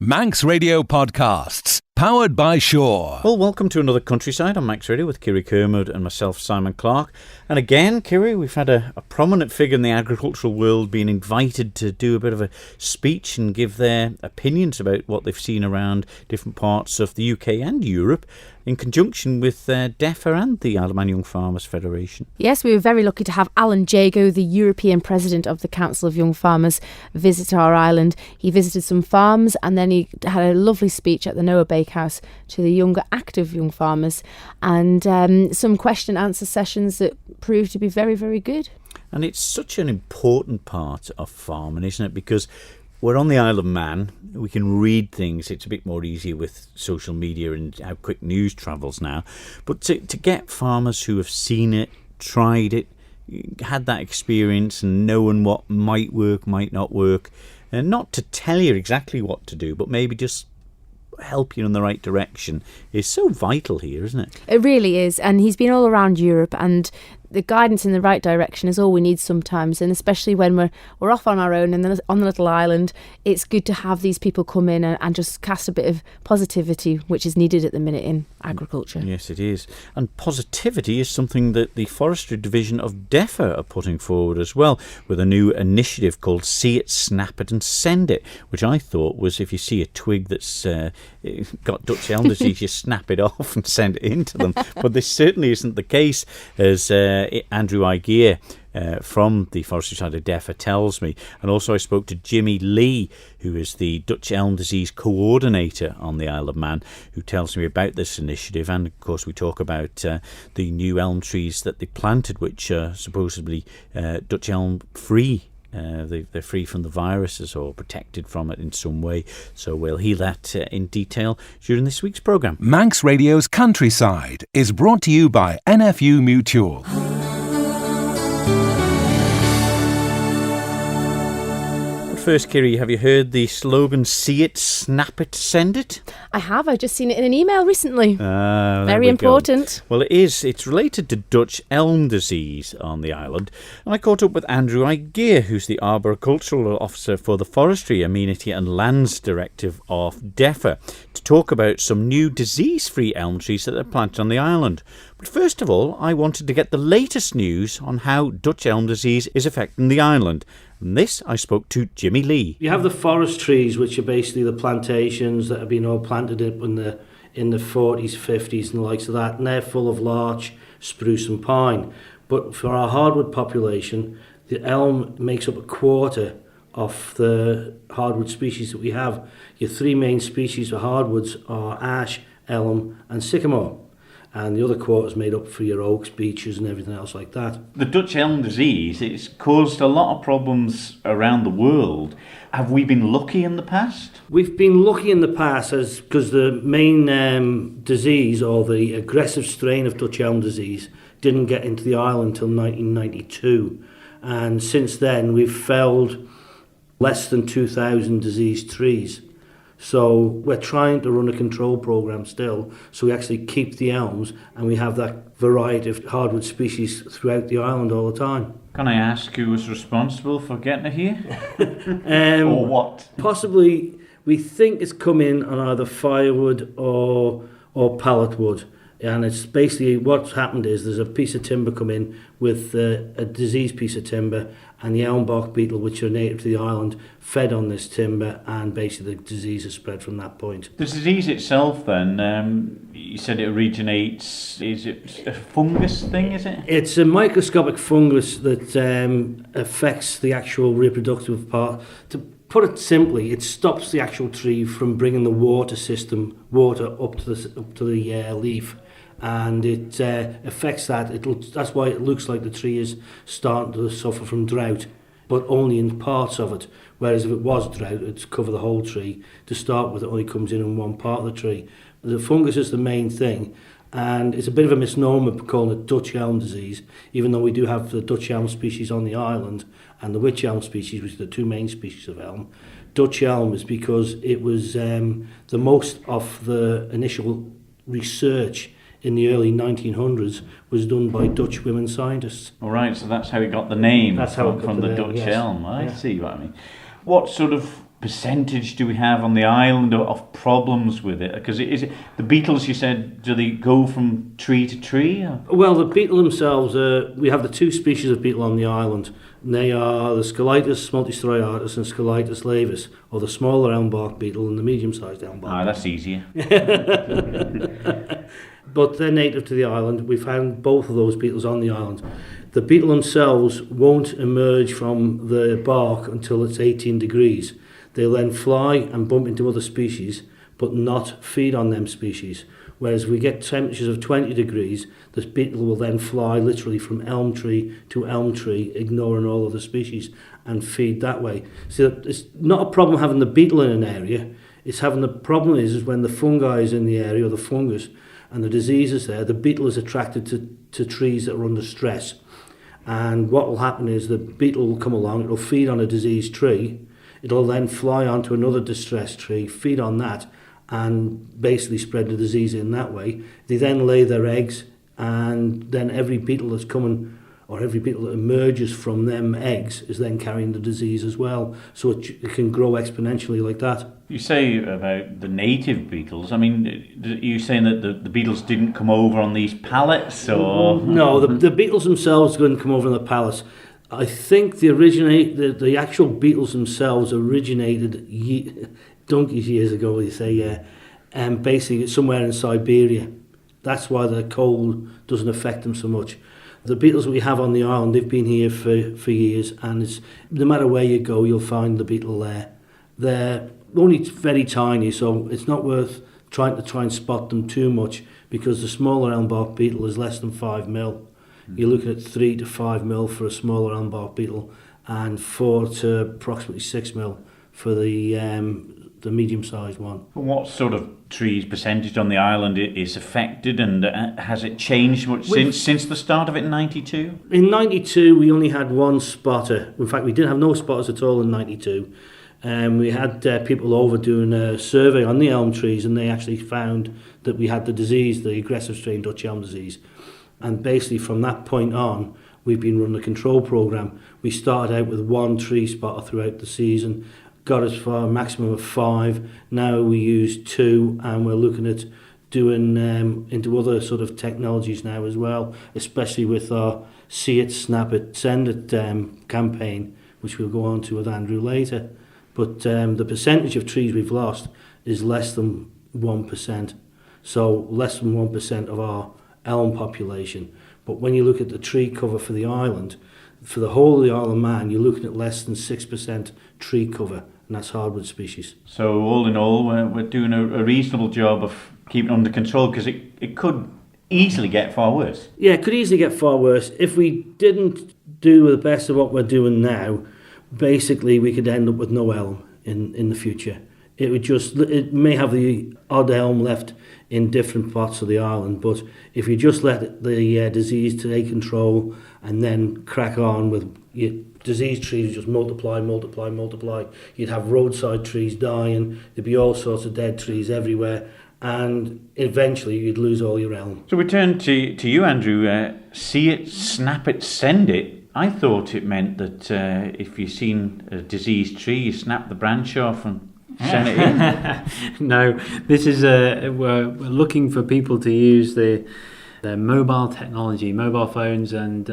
Manx Radio Podcasts, powered by Shaw. Well, welcome to another Countryside on Manx Radio with Kirri Simon and myself, Simon Clark. And again, Kirri, we've had a prominent figure in the agricultural world being invited to do a bit of a speech and give their opinions about what they've seen around different parts of the UK and Europe, in conjunction with DEFA and the Isle of Man Young Farmers Federation. Yes, we were very lucky to have Alan Jago, the European President of the Council of Young Farmers, visit our island. He visited some farms and then he had a lovely speech at the Noah Bakehouse to the younger, active young farmers, and some question and answer sessions that proved to be very, very good. And it's such an important part of farming, isn't it? Because we're on the Isle of Man, we can read things, it's a bit more easier with social media and how quick news travels now. But to get farmers who have seen it, tried it, had that experience and knowing what might work, might not work, and not to tell you exactly what to do, but maybe just help you in the right direction, is so vital here, isn't it? It really is, and he's been all around Europe, and the guidance in the right direction is all we need sometimes, and especially when we're off on our own and on the little island, it's good to have these people come in and just cast a bit of positivity, which is needed at the minute in agriculture. Yes, it is. And positivity is something that the Forestry Division of DEFA are putting forward as well, with a new initiative called See It, Snap It and Send It, which I thought was if you see a twig that's got Dutch Elm Disease, you snap it off and send it into them. But this certainly isn't the case, as Andrew Igeer from the forestry side of DEFA tells me. And also I spoke to Jimmy Lee, who is the Dutch Elm Disease coordinator on the Isle of Man, who tells me about this initiative. And of course we talk about the new elm trees that they planted, which are supposedly Dutch elm free. They're free from the viruses or protected from it in some way. So we'll hear that in detail during this week's programme. Manx Radio's Countryside is brought to you by NFU Mutual. First, Kirri, have you heard the slogan, See It, Snap It, Send It? I have. I've just seen it in an email recently. Very important. Well, it is. It's related to Dutch Elm Disease on the island. And I caught up with Andrew Igeer, who's the Arboricultural Officer for the Forestry, Amenity and Lands Directive of DEFA, to talk about some new disease-free elm trees that are planted on the island. But first of all, I wanted to get the latest news on how Dutch elm disease is affecting the island. And this, I spoke to Jimmy Lee. You have the forest trees, which are basically the plantations that have been all planted up in the 40s, 50s and the likes of that, and they're full of larch, spruce and pine. But for our hardwood population, the elm makes up a quarter of the hardwood species that we have. Your three main species for hardwoods are ash, elm and sycamore. And the other quarter is made up for your oaks, beeches and everything else like that. The Dutch Elm Disease, it's caused a lot of problems around the world. Have we been lucky in the past? We've been lucky in the past because the main disease, or the aggressive strain of Dutch Elm Disease, didn't get into the island until 1992. And since then we've felled less than 2,000 diseased trees. So we're trying to run a control program still, so we actually keep the elms and we have that variety of hardwood species throughout the island all the time. Can I ask who was responsible for getting it here? Or what? Possibly, we think it's come in on either firewood or pallet wood. And it's basically what's happened is there's a piece of timber come in with a diseased piece of timber, and the elm bark beetle, which are native to the island, fed on this timber, and basically the disease has spread from that point. The disease itself then, you said it originates, is it a fungus thing, is it? It's a microscopic fungus that affects the actual reproductive part. To put it simply, it stops the actual tree from bringing the water up to the leaf. And it affects that. That's why it looks like the tree is starting to suffer from drought, but only in parts of it. Whereas if it was drought, it'd cover the whole tree. To start with, it only comes in one part of the tree. The fungus is the main thing, and it's a bit of a misnomer calling it Dutch Elm Disease, even though we do have the Dutch elm species on the island and the wych elm species, which are the two main species of elm. Dutch elm is because it was the most of the initial research in the early 1900s was done by Dutch women scientists. All right, so that's how he got the name. That's how from the name, Dutch yes. elm. I see what I mean. What sort of percentage do we have on the island of problems with it? Because the beetles, you said, do they go from tree to tree? Or? Well, the beetle themselves, we have the two species of beetle on the island. And they are the Scolytus multistriatus and Scolytus laevis, or the smaller elm-bark beetle and the medium-sized elm-bark. Ah, that's easier. But they're native to the island. We found both of those beetles on the island. The beetle themselves won't emerge from the bark until it's 18 degrees. They'll then fly and bump into other species, but not feed on them species. Whereas we get temperatures of 20 degrees, the beetle will then fly literally from elm tree to elm tree, ignoring all other species, and feed that way. So it's not a problem having the beetle in an area. It's having the problem is when the fungi is in the area, or the fungus, and the disease is there, the beetle is attracted to trees that are under stress. And what will happen is the beetle will come along, it will feed on a diseased tree, it'll then fly onto another distressed tree, feed on that, and basically spread the disease in that way. They then lay their eggs, and then every beetle that's coming, or every beetle that emerges from them eggs, is then carrying the disease as well. So it can grow exponentially like that. You say about the native beetles. I mean, are you saying that the beetles didn't come over on these pallets, or...? No, the beetles themselves didn't come over on the pallets. I think the actual beetles themselves originated donkeys years ago, they say, yeah, and basically somewhere in Siberia. That's why the cold doesn't affect them so much. The beetles we have on the island, they've been here for years, and it's, no matter where you go, you'll find the beetle there. They're only very tiny, so it's not worth trying and spot them too much, because the smaller elm-bark beetle is less than 5 mil. You're looking at 3 to 5 mil for a smaller elm-bark beetle, and 4 to approximately 6 mil for the medium-sized one. What sort of trees percentage on the island is affected, and has it changed much since the start of it in 92? In 92 we only had one spotter. In fact, we didn't have no spotters at all in 92. We had people over doing a survey on the elm trees, and they actually found that we had the disease, the aggressive strain Dutch Elm Disease. And basically from that point on, we've been running a control program. We started out with 1 tree spotter throughout the season, got as far a maximum of 5. Now we use 2, and we're looking at doing into other sort of technologies now as well, especially with our See It, Snap It, Send It campaign, which we'll go on to with Andrew later. But the percentage of trees we've lost is less than 1%. So less than 1% of our elm population. But when you look at the tree cover for the island, for the whole of the Isle of Man, you're looking at less than 6% tree cover, and that's hardwood species. So all in all, we're doing a reasonable job of keeping it under control, because it could easily get far worse. Yeah, it could easily get far worse. If we didn't do the best of what we're doing now, basically we could end up with no elm in the future. It may have the odd elm left in different parts of the island, but if you just let the disease take control and then crack on with diseased trees, just multiply, you'd have roadside trees dying, there'd be all sorts of dead trees everywhere, and eventually you'd lose all your elm. So we turn to you, Andrew. See it, snap it, send it. I thought it meant that if you've seen a diseased tree, you snap the branch off and send it in. No, this is we're looking for people to use their mobile technology, mobile phones and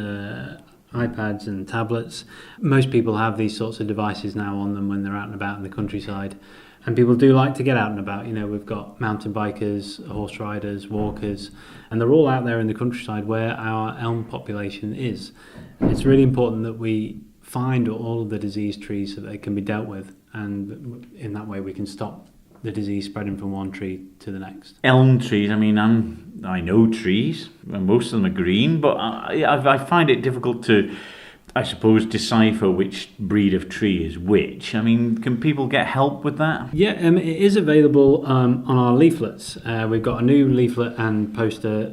iPads and tablets. Most people have these sorts of devices now on them when they're out and about in the countryside. And people do like to get out and about. You know, we've got mountain bikers, horse riders, walkers, and they're all out there in the countryside where our elm population is. It's really important that we find all of the diseased trees so that they can be dealt with, and in that way we can stop the disease spreading from one tree to the next. Elm trees, I mean, I know trees, and most of them are green, but I find it difficult to, I suppose, decipher which breed of tree is which. I mean, can people get help with that? Yeah, it is available on our leaflets. We've got a new leaflet and poster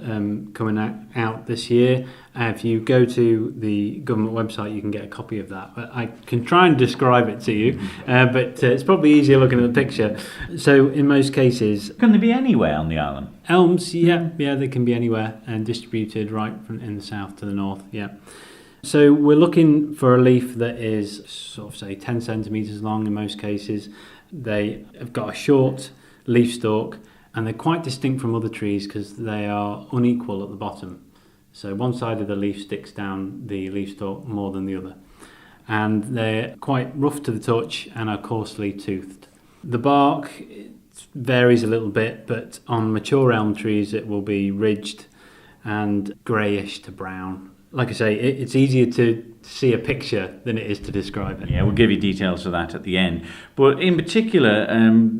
coming out this year. If you go to the government website, you can get a copy of that. But I can try and describe it to you, but it's probably easier looking at the picture. So in most cases... Can they be anywhere on the island? Elms, yeah, they can be anywhere and distributed right from in the south to the north, yeah. So we're looking for a leaf that is sort of, say, 10 centimetres long in most cases. They have got a short leaf stalk, and they're quite distinct from other trees because they are unequal at the bottom. So one side of the leaf sticks down the leaf stalk more than the other. And they're quite rough to the touch and are coarsely toothed. The bark varies a little bit, but on mature elm trees it will be ridged and greyish to brown. Like I say, it's easier to see a picture than it is to describe it. Yeah, we'll give you details of that at the end. But in particular,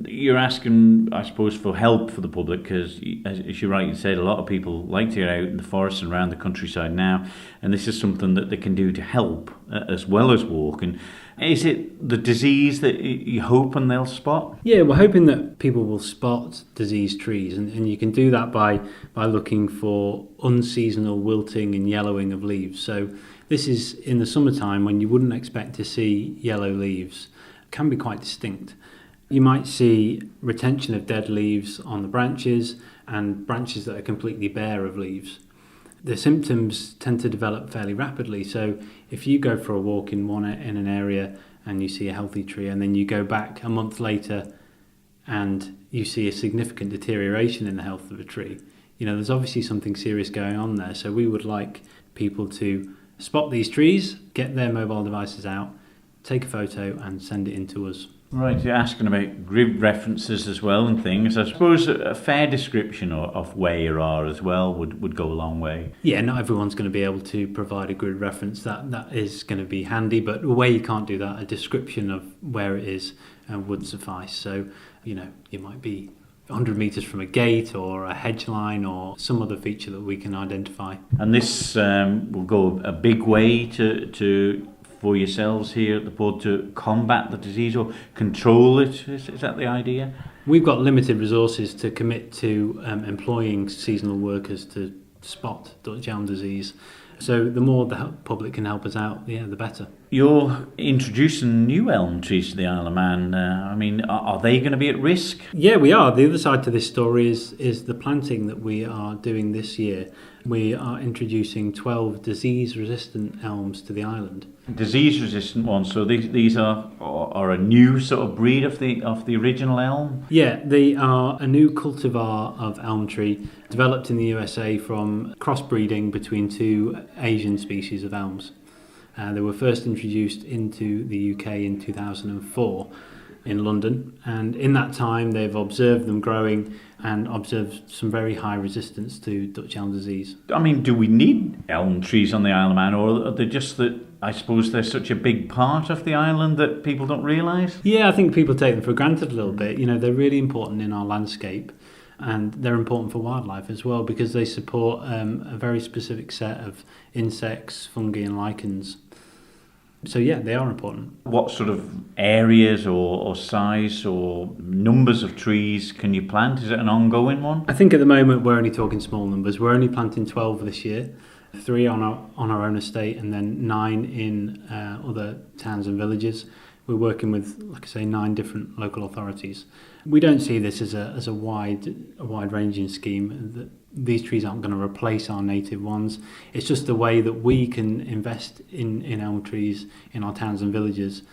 you're asking, I suppose, for help for the public because, as you rightly said, a lot of people like to get out in the forest and around the countryside now, and this is something that they can do to help as well as walking. Is it the disease that you're hoping they'll spot? Yeah, we're hoping that people will spot diseased trees, and you can do that by looking for unseasonal wilting and yellowing of leaves. So this is in the summertime when you wouldn't expect to see yellow leaves. It can be quite distinct. You might see retention of dead leaves on the branches and branches that are completely bare of leaves. The symptoms tend to develop fairly rapidly. So if you go for a walk in an area and you see a healthy tree, and then you go back a month later and you see a significant deterioration in the health of a tree, there's obviously something serious going on there. So we would like people to spot these trees, get their mobile devices out, take a photo and send it in to us. Right, you're asking about grid references as well and things. I suppose a fair description of where you are as well would go a long way. Yeah, not everyone's going to be able to provide a grid reference. That is going to be handy, but where you can't do that, a description of where it is would suffice. So, you might be 100 metres from a gate or a hedge line or some other feature that we can identify. And this will go a big way to for yourselves here at the board to combat the disease or control it? Is that the idea? We've got limited resources to commit to employing seasonal workers to spot Dutch Elm Disease. So the more the public can help us out, the better. You're introducing new elm trees to the Isle of Man. Are they going to be at risk? Yeah, we are. The other side to this story is the planting that we are doing this year. We are introducing 12 disease-resistant elms to the island. Disease-resistant ones. So these are a new sort of breed of the original elm. Yeah, they are a new cultivar of elm tree developed in the USA from crossbreeding between two Asian species of elms. They were first introduced into the UK in 2004 in London, and in that time they've observed them growing and observed some very high resistance to Dutch elm disease. Do we need elm trees on the Isle of Man, or are they just that, I suppose they're such a big part of the island that people don't realise? Yeah, I think people take them for granted a little bit. They're really important in our landscape, and they're important for wildlife as well because they support a very specific set of insects, fungi and lichens. So yeah, they are important. What sort of areas or size or numbers of trees can you plant? Is it an ongoing one? I think at the moment we're only talking small numbers. We're only planting 12 this year, 3 on our own estate and then 9 in other towns and villages. We're working with, like I say, 9 different local authorities. We don't see this as a wide-ranging scheme. These trees aren't going to replace our native ones. It's just a way that we can invest in elm trees in our towns and villages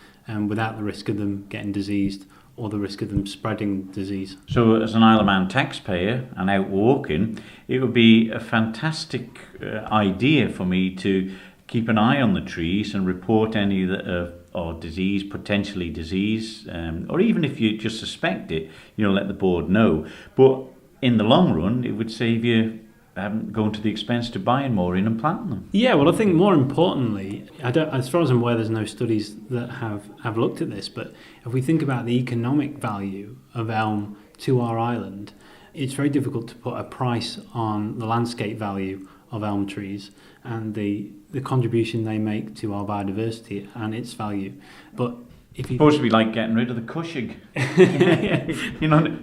without the risk of them getting diseased or the risk of them spreading disease. So as an Isle of Man taxpayer and out walking, it would be a fantastic idea for me to keep an eye on the trees and report any that are disease, potentially disease, or even if you just suspect it, let the board know. But in the long run, it would save you going to the expense to buying more in and planting them. Yeah, well, I think more importantly, as far as I'm aware, there's no studies that have looked at this, but if we think about the economic value of elm to our island, it's very difficult to put a price on the landscape value of elm trees and the contribution they make to our biodiversity and its value. But if you supposed to be like getting rid of the cushing.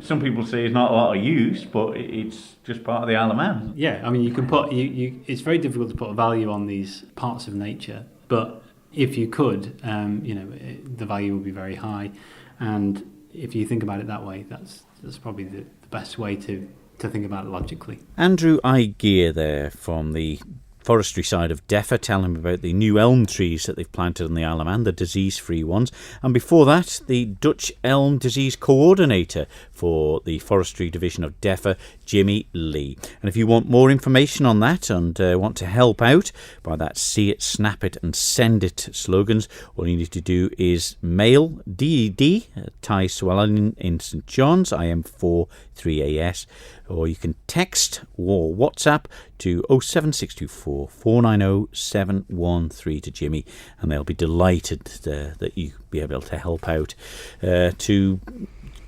Some people say it's not a lot of use, but it's just part of the Isle of Man. Yeah, you can put it's very difficult to put a value on these parts of nature, but if you could, the value would be very high. And if you think about it that way, that's probably the best way to think about it logically. Andrew I. Gear there from the forestry side of DEFRA, telling me about the new elm trees that they've planted on the Isle of Man, the disease-free ones. And before that, the Dutch Elm Disease Coordinator for the Forestry Division of DEFRA, Jimmy Lee. And if you want more information on that and want to help out by that See It, Snap It and Send It slogans, all you need to do is mail DED, Ty Swellen in St John's, IM43AS, or you can text or WhatsApp to 07624 490 713 to Jimmy, and they'll be delighted that you be able to help out to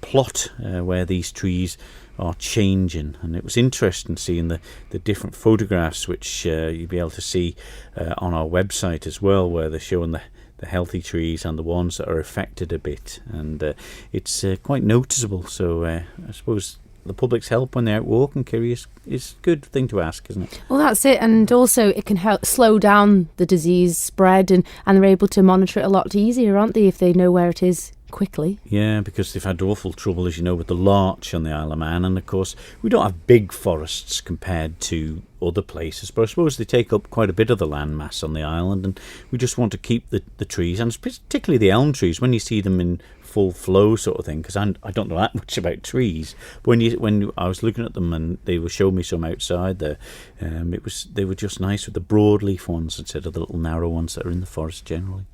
plot where these trees are changing. And it was interesting seeing the different photographs which you'll be able to see on our website as well, where they're showing the healthy trees and the ones that are affected a bit, and it's quite noticeable. So I suppose the public's help when they're out walking, Kirri, is a good thing to ask, isn't it? Well, that's it, and also it can help slow down the disease spread, and they're able to monitor it a lot easier, aren't they, if they know where it is quickly. Yeah, because they've had awful trouble, as you know, with the larch on the Isle of Man, and of course we don't have big forests compared to other places, but I suppose they take up quite a bit of the land mass on the island, and we just want to keep the trees, and particularly the elm trees, when you see them in full flow sort of thing, because I don't know that much about trees, but when I was looking at them and they were showing me some outside there, they were just nice with the broadleaf ones instead of the little narrow ones that are in the forest generally.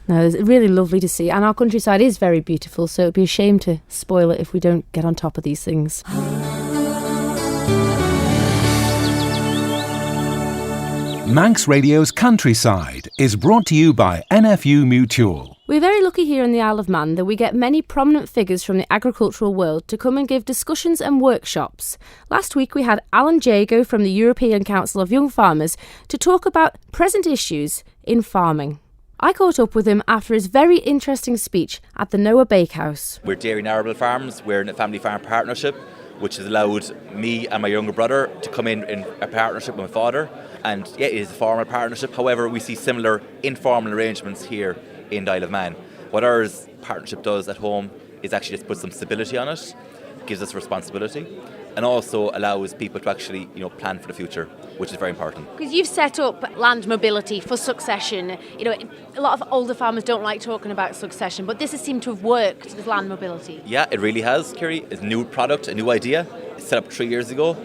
No, it's really lovely to see, and our countryside is very beautiful, so it'd be a shame to spoil it if we don't get on top of these things. Manx Radio's Countryside is brought to you by NFU Mutual. We're very lucky here in the Isle of Man that we get many prominent figures from the agricultural world to come and give discussions and workshops. Last week we had Alan Jago from the European Council of Young Farmers to talk about present issues in farming. I caught up with him after his very interesting speech at the Noah Bakehouse. We're Dairy and Arable Farms. We're in a family farm partnership, which has allowed me and my younger brother to come in a partnership with my father. And yeah, it is a formal partnership. However, we see similar informal arrangements here in the Isle of Man. What our partnership does at home is actually just put some stability on it, gives us responsibility, and also allows people to actually, plan for the future, which is very important. Because you've set up land mobility for succession. A lot of older farmers don't like talking about succession, but this has seemed to have worked with land mobility. Yeah, it really has, Kirri. It's a new product, a new idea. It's set up 3 years ago.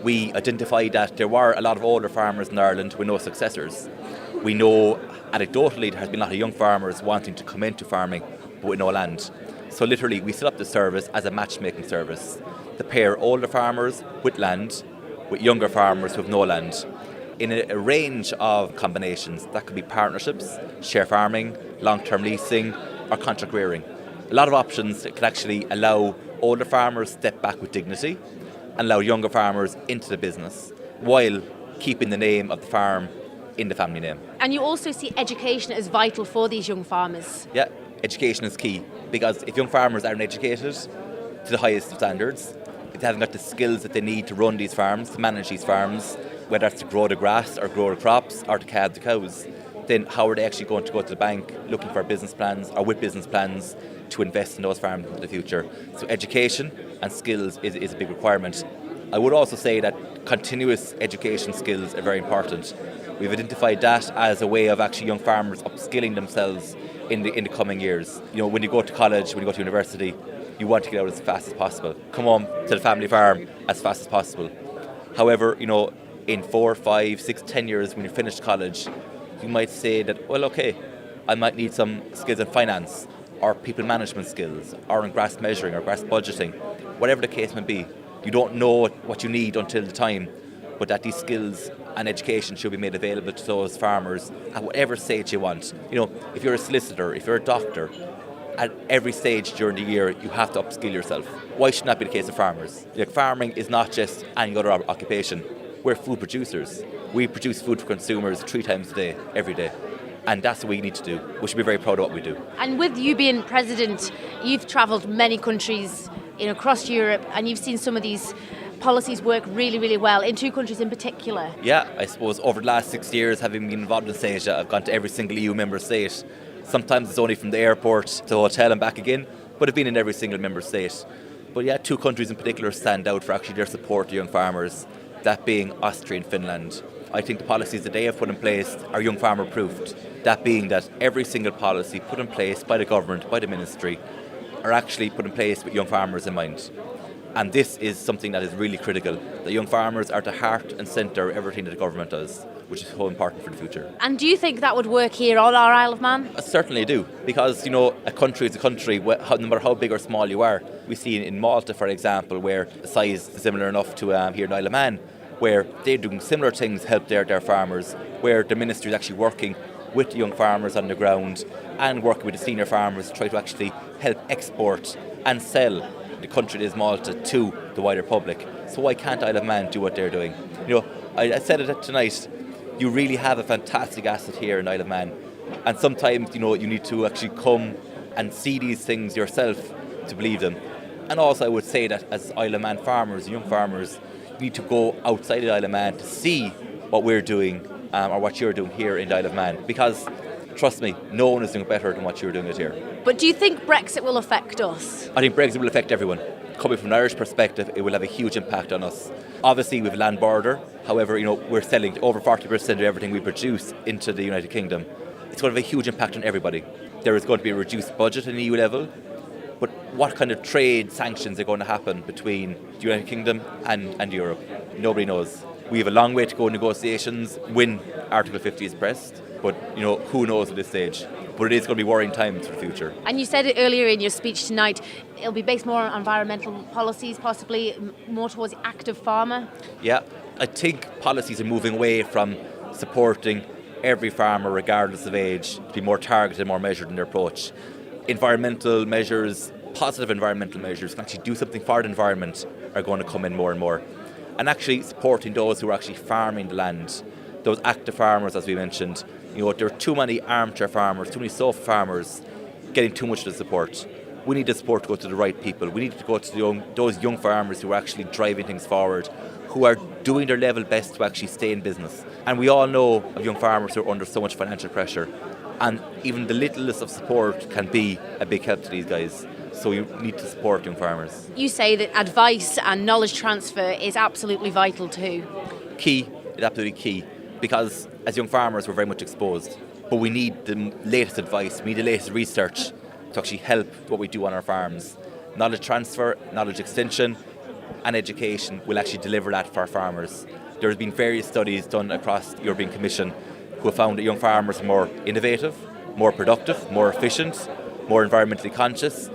We identified that there were a lot of older farmers in Ireland with no successors. We know anecdotally there has been a lot of young farmers wanting to come into farming but with no land. So literally we set up the service as a matchmaking service to pair older farmers with land with younger farmers with no land in a range of combinations. That could be partnerships, share farming, long-term leasing or contract rearing. A lot of options that could actually allow older farmers to step back with dignity and allow younger farmers into the business while keeping the name of the farm in the family name. And you also see education as vital for these young farmers. Yeah, education is key, because if young farmers aren't educated to the highest of standards, if they haven't got the skills that they need to run these farms, to manage these farms, whether that's to grow the grass or grow the crops or to calve the cows, then how are they actually going to go to the bank looking for business plans or with business plans to invest in those farms in the future? So education and skills is a big requirement. I would also say that continuous education skills are very important. We've identified that as a way of actually young farmers upskilling themselves in the coming years. When you go to college, when you go to university, you want to get out as fast as possible. Come home to the family farm as fast as possible. However, in 4, 5, 6, 10 years when you finish college, you might say that, well, okay, I might need some skills in finance or people management skills or in grass measuring or grass budgeting. Whatever the case may be, you don't know what you need until the time, but that these skills and education should be made available to those farmers at whatever stage you want. If you're a solicitor, if you're a doctor, at every stage during the year, you have to upskill yourself. Why should that be the case of farmers? Farming is not just any other occupation. We're food producers. We produce food for consumers 3 times a day, every day. And that's what we need to do. We should be very proud of what we do. And with you being president, you've travelled many countries across Europe, and you've seen some of these policies work really, really well in 2 countries in particular. Yeah, I suppose over the last 6 years, having been involved in SAGA, I've gone to every single EU member state. Sometimes it's only from the airport to the hotel and back again, but I've been in every single member state. But yeah, 2 countries in particular stand out for actually their support to young farmers, that being Austria and Finland. I think the policies that they have put in place are young farmer proofed. That being that every single policy put in place by the government, by the ministry, are actually put in place with young farmers in mind. And this is something that is really critical. The young farmers are at the heart and centre of everything that the government does, which is so important for the future. And do you think that would work here on our Isle of Man? I certainly do, because a country is a country, no matter how big or small you are. We see in Malta, for example, where the size is similar enough to here in Isle of Man, where they're doing similar things to help their farmers, where the ministry is actually working with the young farmers on the ground and working with the senior farmers to try to actually help export and sell the country that is Malta to the wider public. So why can't Isle of Man do what they're doing? I said it tonight, you really have a fantastic asset here in Isle of Man. And sometimes, you need to actually come and see these things yourself to believe them. And also I would say that as Isle of Man farmers, young farmers, you need to go outside of Isle of Man to see what we're doing or what you're doing here in Isle of Man. Because, trust me, no one is doing better than what you're doing it here. But do you think Brexit will affect us? I think Brexit will affect everyone. Coming from an Irish perspective, it will have a huge impact on us. Obviously, we have a land border. However, we're selling over 40% of everything we produce into the United Kingdom. It's going to have a huge impact on everybody. There is going to be a reduced budget at EU level. But what kind of trade sanctions are going to happen between the United Kingdom and Europe? Nobody knows. We have a long way to go in negotiations when Article 50 is pressed. But, who knows at this stage? But it is going to be worrying times for the future. And you said it earlier in your speech tonight, it'll be based more on environmental policies, possibly more towards the active farmer. Yeah, I think policies are moving away from supporting every farmer, regardless of age, to be more targeted, more measured in their approach. Environmental measures, positive environmental measures, can actually do something for the environment, are going to come in more and more. And actually supporting those who are actually farming the land, those active farmers, as we mentioned. There are too many armchair farmers, too many sofa farmers getting too much of the support. We need the support to go to the right people. We need to go to those young farmers who are actually driving things forward, who are doing their level best to actually stay in business. And we all know of young farmers who are under so much financial pressure. And even the littlest of support can be a big help to these guys. So you need to support young farmers. You say that advice and knowledge transfer is absolutely vital too. Key, it's absolutely key. Because as young farmers, we're very much exposed. But we need the latest advice, we need the latest research to actually help what we do on our farms. Knowledge transfer, knowledge extension, and education will actually deliver that for our farmers. There have been various studies done across the European Commission who have found that young farmers are more innovative, more productive, more efficient, more environmentally conscious,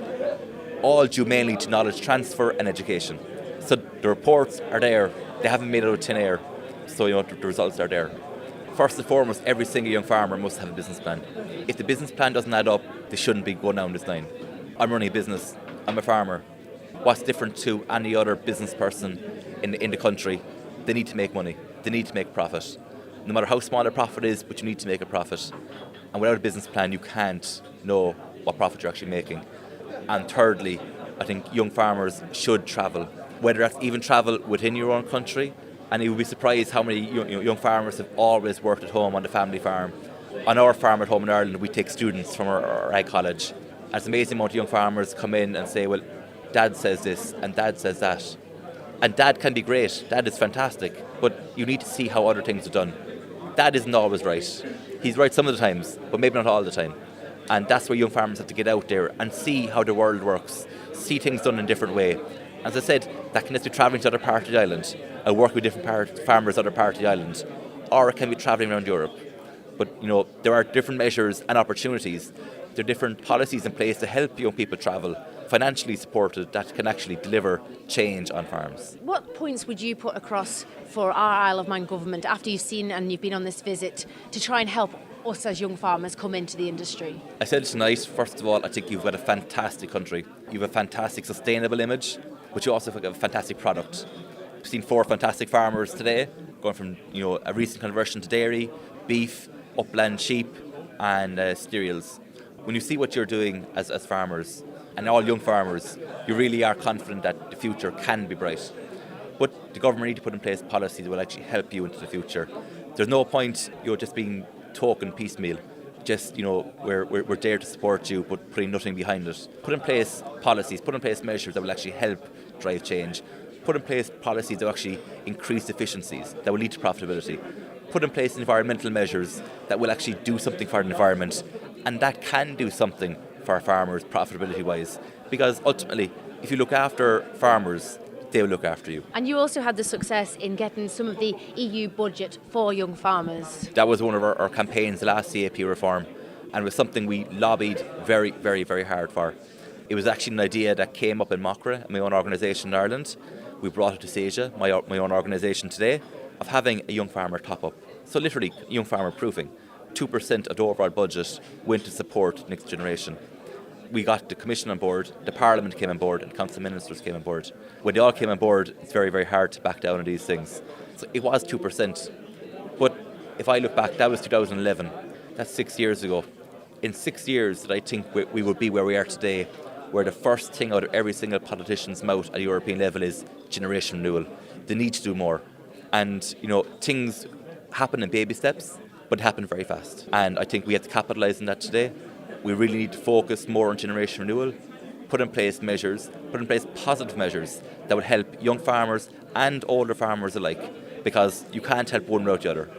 all due mainly to knowledge transfer and education. So the reports are there, they haven't made it out of thin air. So the results are there. First and foremost, every single young farmer must have a business plan. If the business plan doesn't add up, they shouldn't be going down this line. I'm running a business, I'm a farmer. What's different to any other business person in the country? They need to make money, they need to make profit. No matter how small a profit is, but you need to make a profit. And without a business plan, you can't know what profit you're actually making. And thirdly, I think young farmers should travel, whether that's even travel within your own country. And you would be surprised how many young farmers have always worked at home on the family farm. On our farm at home in Ireland, we take students from our ag college. And it's an amazing amount of young farmers come in and say, well, Dad says this and Dad says that. And Dad can be great, Dad is fantastic, but you need to see how other things are done. Dad isn't always right. He's right some of the times, but maybe not all the time. And that's where young farmers have to get out there and see how the world works, see things done in a different way. As I said, that can just be travelling to other parts of the island and work with different farmers other parts of the island, or it can be travelling around Europe. But there are different measures and opportunities. There are different policies in place to help young people travel, financially supported, that can actually deliver change on farms. What points would you put across for our Isle of Man government after you've seen and you've been on this visit to try and help us as young farmers come into the industry? I said tonight, first of all, I think you've got a fantastic country. You have a fantastic sustainable image, but you also have a fantastic product. We've seen 4 fantastic farmers today, going from a recent conversion to dairy, beef, upland sheep and cereals. When you see what you're doing as farmers, and all young farmers, you really are confident that the future can be bright. But the government need to put in place policies that will actually help you into the future. There's no point just being token piecemeal. Just, we're there to support you, but putting nothing behind it. Put in place policies, put in place measures that will actually help drive change. Put in place policies that will actually increase efficiencies, that will lead to profitability. put in place environmental measures that will actually do something for the environment, and that can do something for farmers profitability-wise, because ultimately, if you look after farmers, they will look after you. And you also had the success in getting some of the EU budget for young farmers. That was one of our campaigns, the last CAP reform, and it was something we lobbied very, very, very hard for. It was actually an idea that came up in Macra, my own organisation in Ireland. We brought it to Seja, my own organisation today, of having a young farmer top up. So literally, young farmer proofing. 2% of the overall budget went to support next generation. We got the Commission on board, the Parliament came on board, and Council of Ministers came on board. When they all came on board, it's very, very hard to back down on these things. So it was 2%. But if I look back, that was 2011. That's 6 years ago. In 6 years, that I think we would be where we are today, where the first thing out of every single politician's mouth at a European level is generation renewal. They need to do more. And, things happen in baby steps, but happen very fast. And I think we have to capitalise on that today. We really need to focus more on generation renewal, put in place positive measures that would help young farmers and older farmers alike, because you can't help one without the other.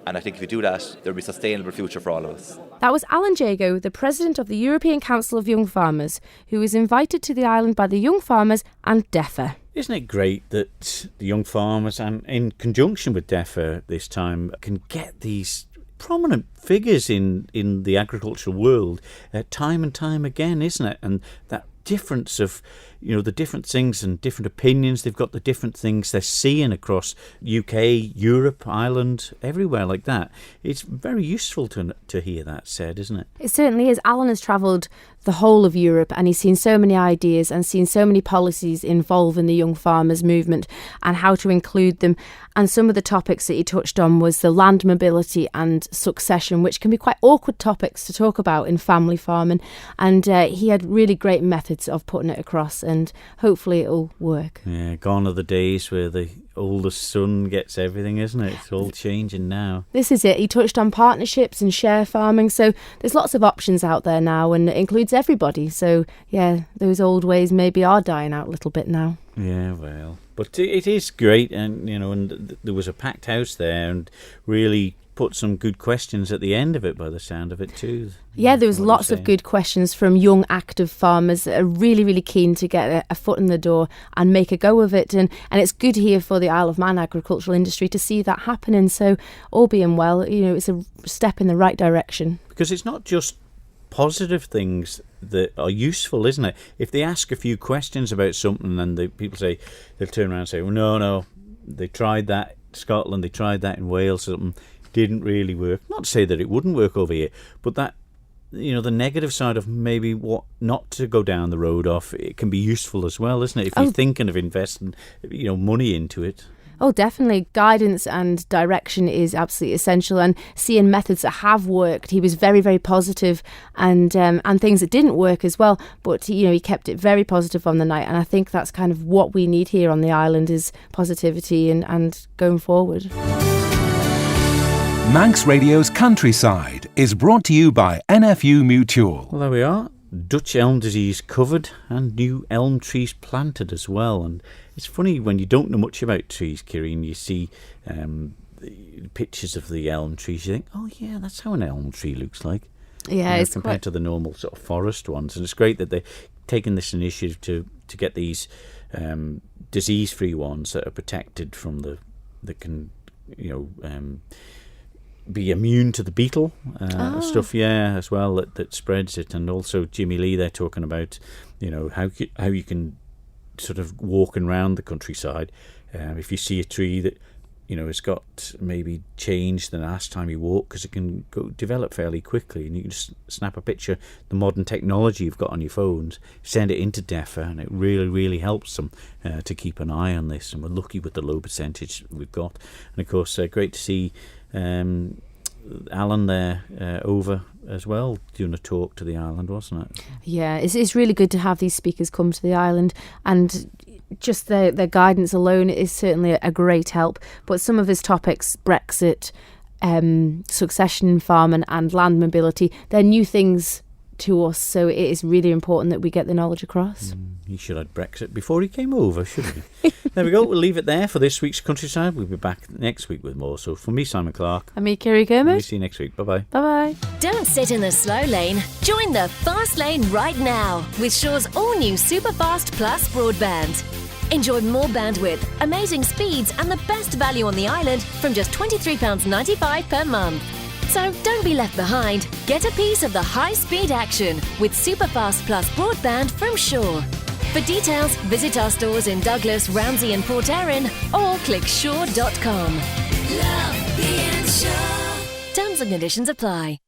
And I think if you do that, there will be a sustainable future for all of us. That was Alan Jago, the president of the European Council of Young Farmers, who was invited to the island by the young farmers and DEFRA. Isn't it great that the young farmers, and in conjunction with DEFRA this time, can get these prominent figures in the agricultural world time and time again, isn't it? And that difference of, the different things and different opinions, they've got the different things they're seeing across UK, Europe, Ireland, everywhere like that. It's very useful to hear that said, isn't it? It certainly is. Alan has travelled the whole of Europe and he's seen so many ideas and seen so many policies involved in the young farmers movement and how to include them. And some of the topics that he touched on was the land mobility and succession, which can be quite awkward topics to talk about in family farming. And he had really great methods of putting it across, and hopefully it'll work. Yeah, gone are the days where the oldest son gets everything, isn't it? It's all changing now. This is it. He touched on partnerships and share farming. So there's lots of options out there now, and it includes everybody. So, yeah, those old ways maybe are dying out a little bit now. Yeah, well, but it is great, and and there was a packed house there, and really put some good questions at the end of it by the sound of it too. Yeah, there was lots of good questions from young active farmers that are really, really keen to get a foot in the door and make a go of it. And it's good here for the Isle of Man agricultural industry to see that happening. So all being well, it's a step in the right direction. Because it's not just positive things that are useful, isn't it? If they ask a few questions about something and people say, they'll turn around and say, well, no, they tried that in Scotland, they tried that in Wales, something didn't really work. Not to say that it wouldn't work over here, but that, the negative side of maybe what not to go down the road of, it can be useful as well, isn't it? If you're thinking of investing, money into it. Oh, definitely. Guidance and direction is absolutely essential, and seeing methods that have worked. He was very, very positive, and things that didn't work as well. But he kept it very positive on the night, and I think that's kind of what we need here on the island is positivity and going forward. Manx Radio's Countryside is brought to you by NFU Mutual. Well, there we are. Dutch Elm Disease covered and new elm trees planted as well. And it's funny when you don't know much about trees, Kirri, and you see the pictures of the elm trees, you think, oh yeah, that's how an elm tree looks like. Yeah, it's compared to the normal sort of forest ones. And it's great that they're taking this initiative to get these disease-free ones that are protected from that can, be immune to the beetle stuff, as well, that spreads it. And also Jimmy Lee, they're talking about, how you can sort of walking around the countryside. If you see a tree that, has got maybe changed the last time you walk, because it can develop fairly quickly, and you can just snap a picture, the modern technology you've got on your phones, send it into DEFRA, and it really, really helps them to keep an eye on this. And we're lucky with the low percentage we've got. And of course, great to see Alan there over as well doing a talk to the island, wasn't it? Yeah, it's really good to have these speakers come to the island, and just their guidance alone is certainly a great help. But some of his topics, Brexit, succession farming and land mobility, they're new things to us. So it is really important that we get the knowledge across. He should have Brexit before he came over, shouldn't he? There we go. We'll leave it there for this week's Countryside. We'll be back next week with more. So for me, Simon Clark. And me, Kirri We'll Simon. see you next week. Bye-bye. Bye-bye. Don't sit in the slow lane. Join the fast lane right now with Shaw's all-new Superfast Plus broadband. Enjoy more bandwidth, amazing speeds and the best value on the island from just £23.95 per month. So don't be left behind. Get a piece of the high-speed action with Superfast Plus broadband from Shaw. For details, visit our stores in Douglas, Ramsey and Port Erin or click shaw.com. Love being Shaw. Terms and conditions apply.